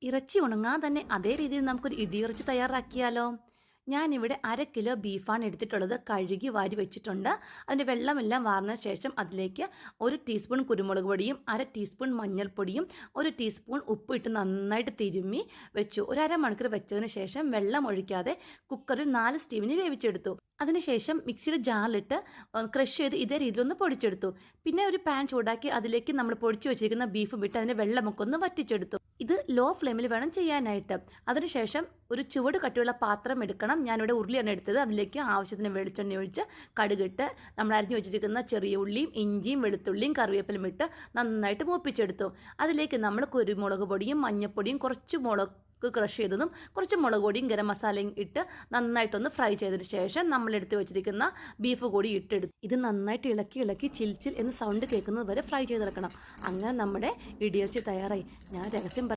ഇറച്ചി ഉണങ്ങാൻ തന്നെ അതേ രീതിയിൽ നമുക്കൊരു ഇടിയിറച്ചി തയ്യാറാക്കിയാലോ? ഞാനിവിടെ 1/2 കിലോ ബീഫാണ് എടുത്തിട്ടുള്ളത്. കഴുകി വാരി വെച്ചിട്ടുണ്ട്. അതിൻ്റെ വെള്ളമെല്ലാം വാർന്ന ശേഷം അതിലേക്ക് 1 ടീസ്പൂൺ കുരുമുളക് പൊടിയും 1/2 ടീസ്പൂൺ മഞ്ഞൾപ്പൊടിയും 1 ടീസ്പൂൺ ഉപ്പ് ഇട്ട് നന്നായിട്ട് തിരുമ്മി വെച്ചു. ഒരു അരമണിക്കൂർ വെച്ചതിന് ശേഷം വെള്ളം ഒഴിക്കാതെ കുക്കറിൽ 4 സ്റ്റീവിന് വേവിച്ചെടുത്തു. അതിനുശേഷം മിക്സിയുടെ ജാറിലിട്ട് ക്രഷ് ചെയ്ത് ഇതേ രീതിയിൽ ഒന്ന് പൊടിച്ചെടുത്തു. പിന്നെ ഒരു പാൻ ചൂടാക്കി അതിലേക്ക് നമ്മൾ പൊടിച്ചു വെച്ചിരിക്കുന്ന ബീഫ് വിട്ട് അതിൻ്റെ വെള്ളമൊക്കെ ഒന്ന് വറ്റിച്ചെടുത്തു. ഇത് ലോ ഫ്ലെയിമിൽ വേണം ചെയ്യാനായിട്ട്. അതിനുശേഷം ഒരു ചുവട് കട്ടിയുള്ള പാത്രം എടുക്കണം. ഞാനിവിടെ ഉരുളിയാണ് എടുത്തത്. അതിലേക്ക് ആവശ്യത്തിന് വെളിച്ചെണ്ണ ഒഴിച്ച് കടുകിട്ട് നമ്മൾ അരിഞ്ഞു വെച്ചിരിക്കുന്ന ചെറിയ ഉള്ളിയും ഇഞ്ചിയും വെളുത്തുള്ളിയും കറിവേപ്പിലും ഇട്ട് നന്നായിട്ട് മൂപ്പിച്ചെടുത്തു. അതിലേക്ക് നമ്മൾ കുരുമുളക് പൊടിയും മഞ്ഞൾപ്പൊടിയും കുറച്ച് മുളക് ക്രഷ് ചെയ്തതും കുറച്ച് മുളക് പൊടിയും ഗരം മസാലയും ഇട്ട് നന്നായിട്ടൊന്ന് ഫ്രൈ ചെയ്തതിന് ശേഷം നമ്മൾ എടുത്ത് വെച്ചിരിക്കുന്ന ബീഫ് കൂടി ഇട്ടെടുത്തു. ഇത് നന്നായിട്ട് ഇളക്കി ഇളക്കി ചിൽ ചിൽ എന്ന് സൗണ്ട് കേൾക്കുന്നത് വരെ ഫ്രൈ ചെയ്തെടുക്കണം. അങ്ങനെ നമ്മുടെ ഇടിയിറച്ചി തയ്യാറായി. ഞാൻ രഹസ്യം